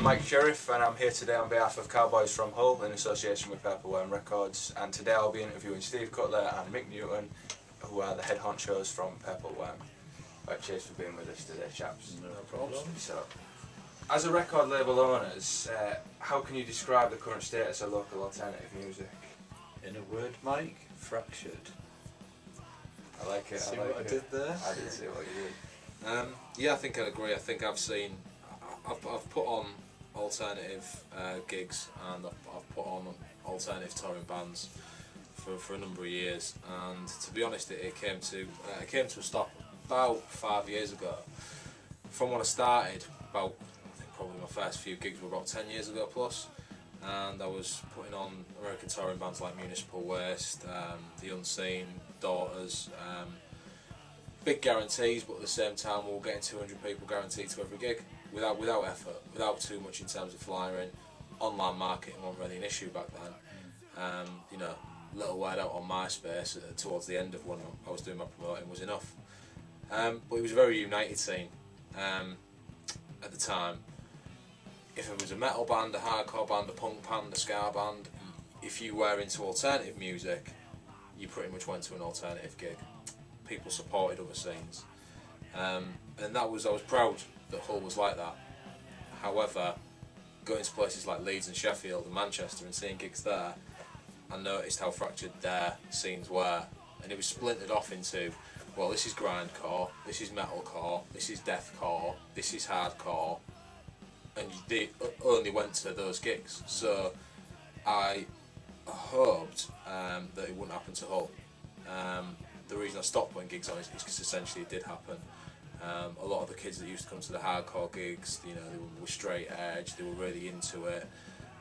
Mike Sheriff, and I'm here today on behalf of Cowboys from Hull in association with Purple Worm Records, and today I'll be interviewing Steve Cutler and Mik Newton, who are the head honchos from Purple Worm. Right, cheers for being with us today, chaps. No problem. So, as a record label owners, how can you describe the current status of local alternative music? In a word, Mike, fractured. I like it. See I like what it. I did there? I did see what you did. Yeah, I think I'd agree. I think I've put on alternative gigs, and I've put on alternative touring bands for a number of years. And to be honest, it came to a stop about 5 years ago. From when I started, I think probably my first few gigs were about 10 years ago plus, and I was putting on American touring bands like Municipal Waste, The Unseen, Daughters. Big guarantees, but at the same time we were getting 200 people guaranteed to every gig without effort, without too much in terms of flyering. Online marketing wasn't really an issue back then. You know, little word out on MySpace towards the end of when I was doing my promoting was enough. But it was a very united scene at the time. If it was a metal band, a hardcore band, a punk band, a ska band, if you were into alternative music, you pretty much went to an alternative gig. People supported other scenes, and I was proud that Hull was like that. However, going to places like Leeds and Sheffield and Manchester and seeing gigs there, I noticed how fractured their scenes were, and it was splintered off into, well, this is grindcore, this is metalcore, this is deathcore, this is hardcore, and they only went to those gigs. So I hoped that it wouldn't happen to Hull. The reason I stopped putting gigs on is because essentially it did happen. A lot of the kids that used to come to the hardcore gigs, you know, they were straight edge, they were really into it.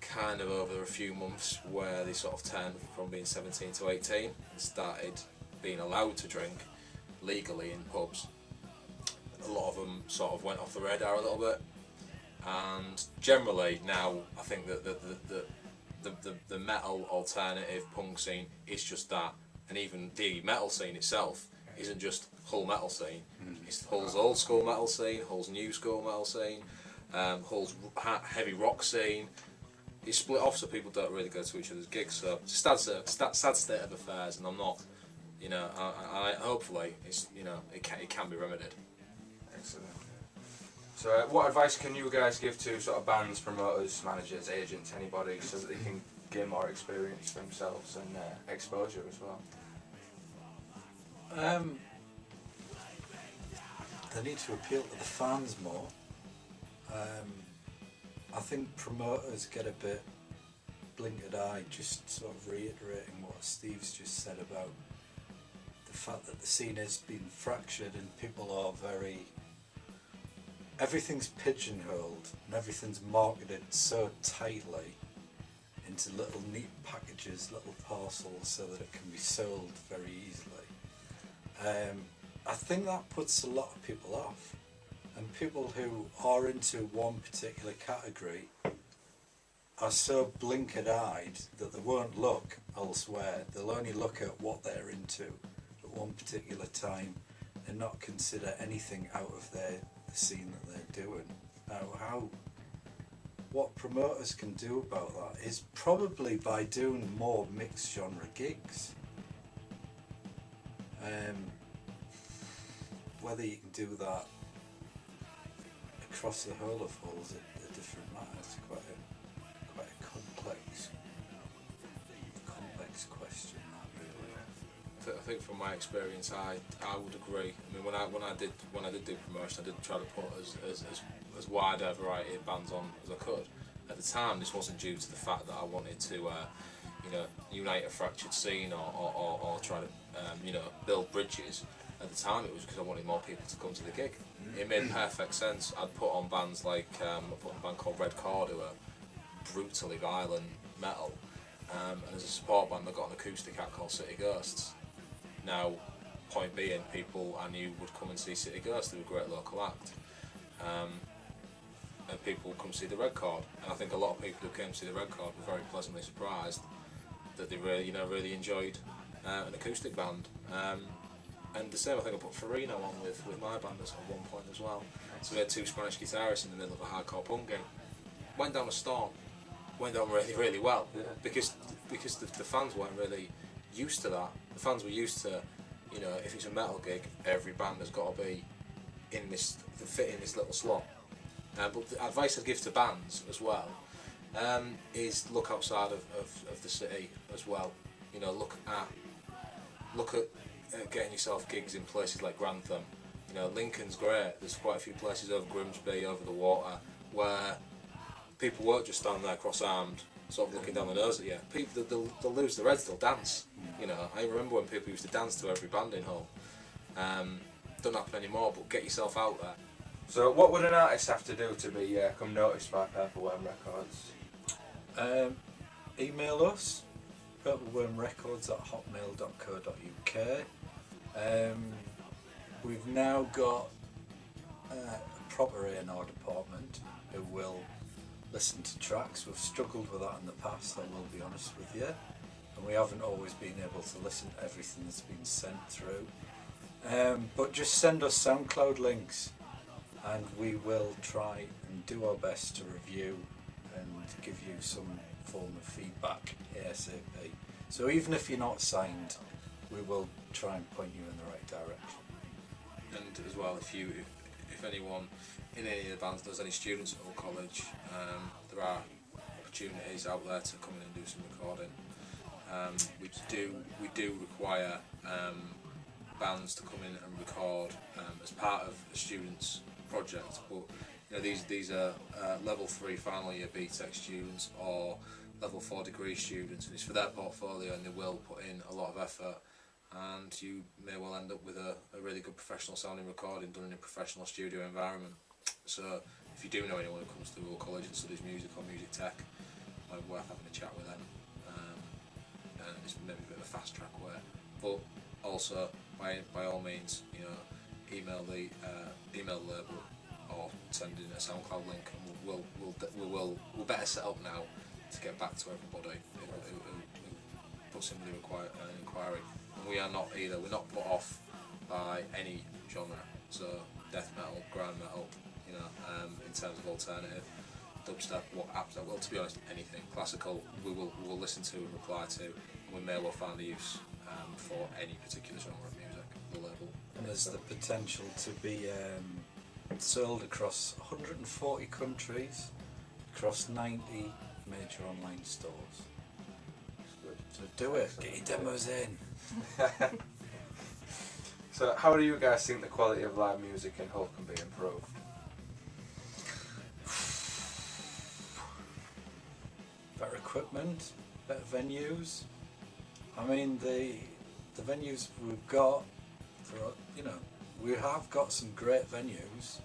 Kind of over a few months where they sort of turned from being 17 to 18 and started being allowed to drink legally in pubs. A lot of them sort of went off the radar a little bit, and generally now I think that the metal alternative punk scene is just that. And even the metal scene itself isn't just Hull metal scene. It's Hull's old school metal scene, Hull's new school metal scene, Hull's heavy rock scene. It's split off so people don't really go to each other's gigs. So it's a sad state of affairs, and I'm not, you know, I hopefully it's, you know, it can be remedied. Excellent. So, what advice can you guys give to sort of bands, promoters, managers, agents, anybody, so that they can gain more experience for themselves and exposure as well? They need to appeal to the fans more. I think promoters get a bit blinkered-eyed, just sort of reiterating what Steve's just said about the fact that the scene has been fractured and people are everything's pigeonholed and everything's marketed so tightly into little neat packages, little parcels, so that it can be sold very easily. I think that puts a lot of people off, and people who are into one particular category are so blinkered-eyed that they won't look elsewhere. They'll only look at what they're into at one particular time and not consider anything out of the scene that they're doing. Now, what promoters can do about that is probably by doing more mixed genre gigs. Whether you can do that across the whole of Hull is a different matter. It's quite a complex question, that really. I think from my experience, I would agree. I mean, when I did do promotion, I did try to put as wide a variety of bands on as I could. At the time, this wasn't due to the fact that I wanted to, you know, unite a fractured scene or try to, you know, build bridges. At the time, it was because I wanted more people to come to the gig. It made perfect sense. I'd put on bands like I put on a band called Red Chord, who are brutally violent metal, and as a support band, I got an acoustic act called City Ghosts. Now, point being, people I knew would come and see City Ghosts. They were a great local act. And people would come see the Red Chord, and I think a lot of people who came to see the Red Chord were very pleasantly surprised that they really, you know, really enjoyed an acoustic band. And the same, I think I put Farino on with my band at one point as well. So we had two Spanish guitarists in the middle of a hardcore punk gig. went down a storm, went down really, really well, Yeah. because the fans weren't really used to that. The fans were used to, you know, if it's a metal gig, every band has got to be in this, fit in this little slot. But the advice I give to bands as well is look outside of the city as well. You know, look at getting yourself gigs in places like Grantham. You know, Lincoln's great. There's quite a few places over Grimsby, over the water, where people won't just stand there cross-armed, sort of looking down the nose at you. People, they'll lose their heads, they'll dance. You know, I remember when people used to dance to every band in Hull. Don't happen anymore, but get yourself out there. So what would an artist have to do to become noticed by Purple Worm Records? Email us, purplewormrecords@hotmail.co.uk. We've now got a proper A&R department who will listen to tracks. We've struggled with that in the past, I will be honest with you, and we haven't always been able to listen to everything that's been sent through. But just send us SoundCloud links and we will try and do our best to review and give you some form of feedback ASAP. So even if you're not signed, we will try and point you in the right direction. And as well, if anyone in any of the bands does any students at Hull College, there are opportunities out there to come in and do some recording. We do require bands to come in and record as part of a student's project, but you know, these are level 3 final year BTEC students or level 4 degree students, and it's for their portfolio, and they will put in a lot of effort, and you may well end up with a really good professional sounding recording done in a professional studio environment. So if you do know anyone who comes to Hull College and studies music or music tech, it might be worth having a chat with them. And it's maybe a bit of a fast track way, but also by all means, you know, email the label or send in a SoundCloud link, and we'll better set up now to get back to everybody who puts in the inquiry. And we are not either. We're not put off by any genre. So death metal, grind metal, you know, in terms of alternative, dubstep, well, to be honest, anything classical, we will listen to and reply to, and we may well find a use for any particular genre of music. The label. And there's the potential to be sold across 140 countries, across 90 major online stores. So do it, get your demos in. So how do you guys think the quality of live music in Hull can be improved? Better equipment, better venues. I mean, the venues we've got, for, you know, we have got some great venues,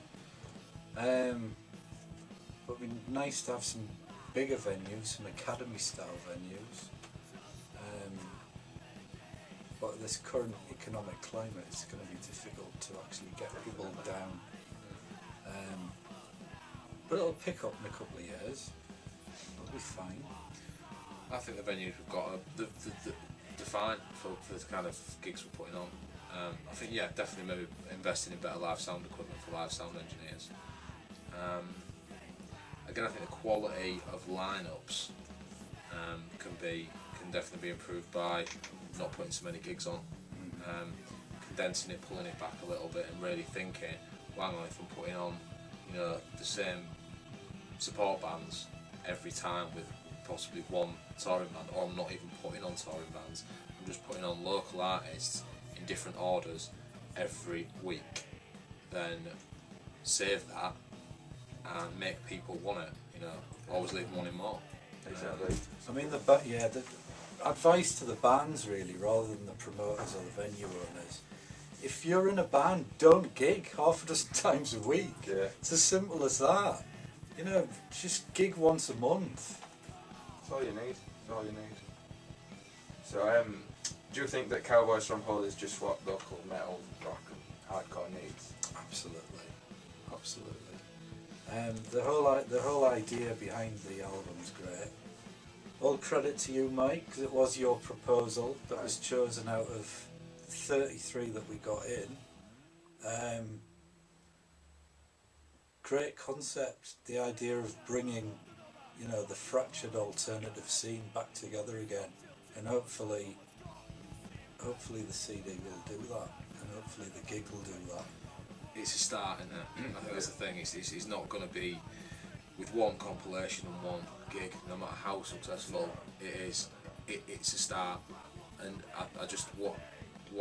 but it'd be nice to have some bigger venues, some academy style venues. But this current economic climate, it's going to be difficult to actually get people down. But it'll pick up in a couple of years. It'll be fine. I think the venues we've got are defined for the kind of gigs we're putting on. I think, yeah, definitely maybe investing in better live sound equipment for live sound engineers. Again, I think the quality of lineups can definitely be improved by not putting so many gigs on, condensing it, pulling it back a little bit, and really thinking, well, hang on, if I'm putting on, you know, the same support bands every time with possibly one touring band, or I'm not even putting on touring bands, I'm just putting on local artists in different orders every week, then save that and make people want it, you know, always leave them wanting more. Exactly. I mean, the advice to the bands really, rather than the promoters or the venue owners. If you're in a band, don't gig half a dozen times a week. Yeah. It's as simple as that. You know, just gig once a month. That's all you need. That's all you need. So, do you think that Cowboys from Hull is just what local metal, rock, and hardcore needs? Absolutely, absolutely. The whole idea behind the album's great. All credit to you, Mike, because it was your proposal that was chosen out of 33 that we got in. Great concept, the idea of bringing you know, the fractured alternative scene back together again, and hopefully the CD will do that, and hopefully the gig will do that. It's a start, isn't it? I think that's the thing. It's not going to be with one compilation and one gig, no matter how successful it is. It's a start, and I just what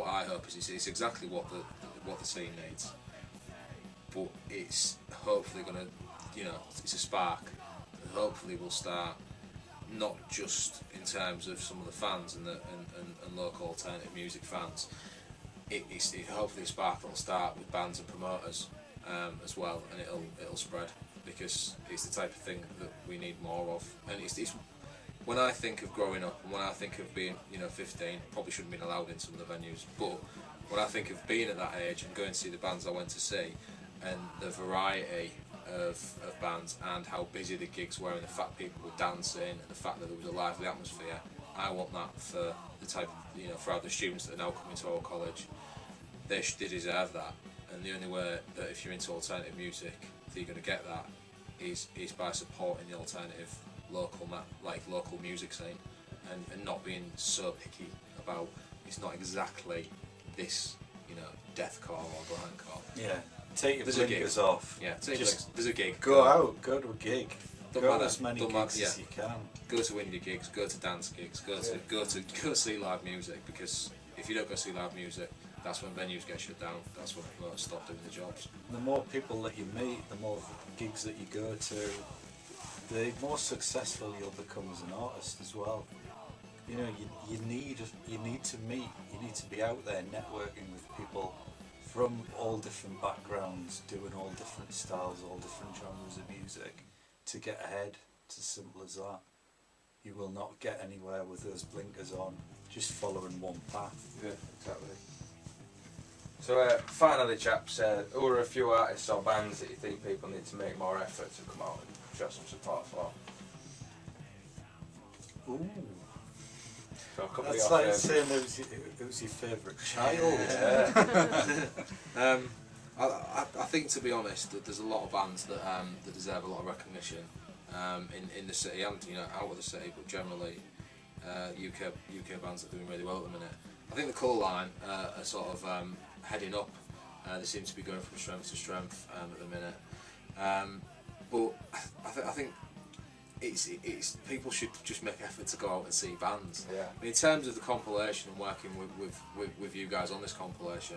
I hope is it's exactly what the scene needs. But it's hopefully going to, you know, it's a spark. And hopefully we'll start not just in terms of some of the fans and local alternative music fans. It's hopefully a spark that'll start with bands and promoters as well, and it'll spread, because it's the type of thing that we need more of. And it's when I think of growing up, and when I think of being, you know, 15, probably shouldn't have been allowed in some of the venues, but when I think of being at that age and going to see the bands I went to see, and the variety of bands, and how busy the gigs were, and the fact people were dancing, and the fact that there was a lively atmosphere, I want that for the type of, you know, for other students that are now coming to our college. They deserve that, and the only way that if you're into alternative music that you're going to get that is by supporting the alternative local music scene, and not being so picky about it's not exactly this, you know, deathcore or grindcore. Yeah, take your blinkers off. Yeah, there's a gig. Go out, go to a gig. Go to as many gigs yeah. as you can. Go to indie gigs, go to dance gigs, go see live music, because if you don't go see live music, that's when venues get shut down, that's when promoters stop doing the jobs. The more people that you meet, the more gigs that you go to, the more successful you'll become as an artist as well. You know, you need to meet, you need to be out there networking with people from all different backgrounds, doing all different styles, all different genres of music, to get ahead. It's as simple as that. You will not get anywhere with those blinkers on, just following one path. Yeah, exactly. So finally, chaps, who are a few artists or bands that you think people need to make more effort to come out and show some support for? Ooh. So a couple That's of like your saying who's your favourite child. I think, to be honest, that there's a lot of bands that deserve a lot of recognition in the city, and, you know, out of the city, but generally UK bands that are doing really well at the minute. I think the Colour Line are sort of heading up. They seem to be going from strength to strength at the minute. But I think it's people should just make effort to go out and see bands. Yeah. I mean, in terms of the compilation and working with you guys on this compilation,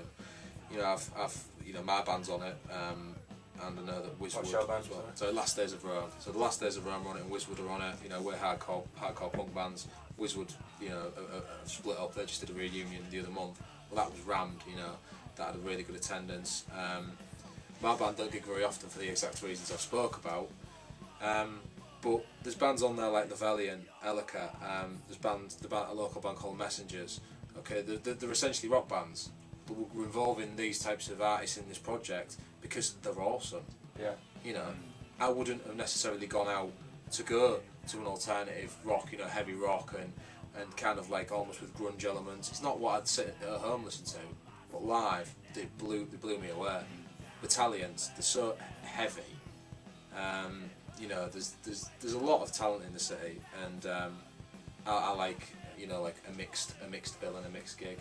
you know, I've you know, my band's on it, and I know that Wizwood. What's your band, sorry? So Last Days of Rome. So the Last Days of Rome are on it, and Wizwood are on it. You know, we're hardcore punk bands. Wizwood, you know, have split up. They just did a reunion the other month. Well, that was rammed. You know, that had a really good attendance. My band don't gig very often for the exact reasons I spoke about. But there's bands on there like Novellian, Elika. There's a local band called Messengers. Okay, they're essentially rock bands, but we're involving these types of artists in this project because they're awesome. Yeah. You know, I wouldn't have necessarily gone out to go to an alternative rock, you know, heavy rock and kind of like almost with grunge elements. It's not what I'd sit at home listen to, but live they blew me away. Battalions, they're so heavy. You know, there's a lot of talent in the city, and I like, you know, like a mixed bill and a mixed gig.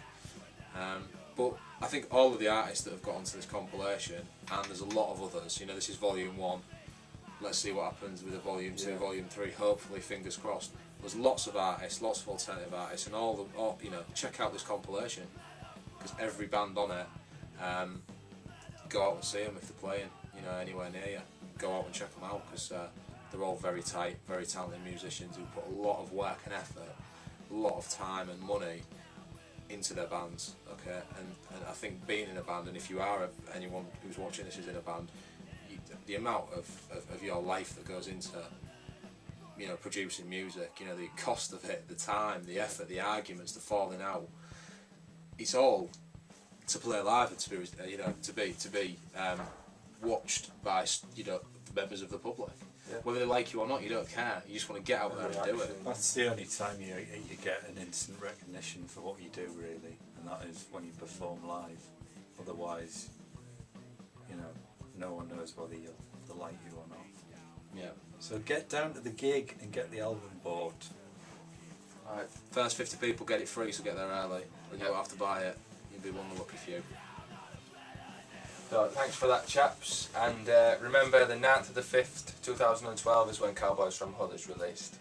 But I think all of the artists that have got onto this compilation, and there's a lot of others. You know, this is volume 1. Let's see what happens with a volume 2, volume 3. Hopefully, fingers crossed. There's lots of artists, lots of alternative artists, and all you know, check out this compilation, because every band on it, go out and see them if they're playing, you know, anywhere near you. Go out and check them out, because they're all very tight, very talented musicians who put a lot of work and effort, a lot of time and money into their bands. Okay, and I think being in a band, and if you are anyone who's watching this is in a band, the amount of your life that goes into, you know, producing music, you know, the cost of it, the time, the effort, the arguments, the falling out, it's all to play live and to be, you know, to be watched by, you know, members of the public. Yeah. Whether they like you or not, you don't care. You just want to get out there and do it. That's the only time you get an instant recognition for what you do, really, and that is when you perform live. Otherwise, you know, no one knows whether they like you or not. Yeah. So get down to the gig and get the album bought. Right. First 50 people get it free, so get there early. You don't have to buy it. You'll be one of the lucky few. So thanks for that, chaps. And remember, the 9th of the 5th, 2012 is when Cowboys from Hull is released.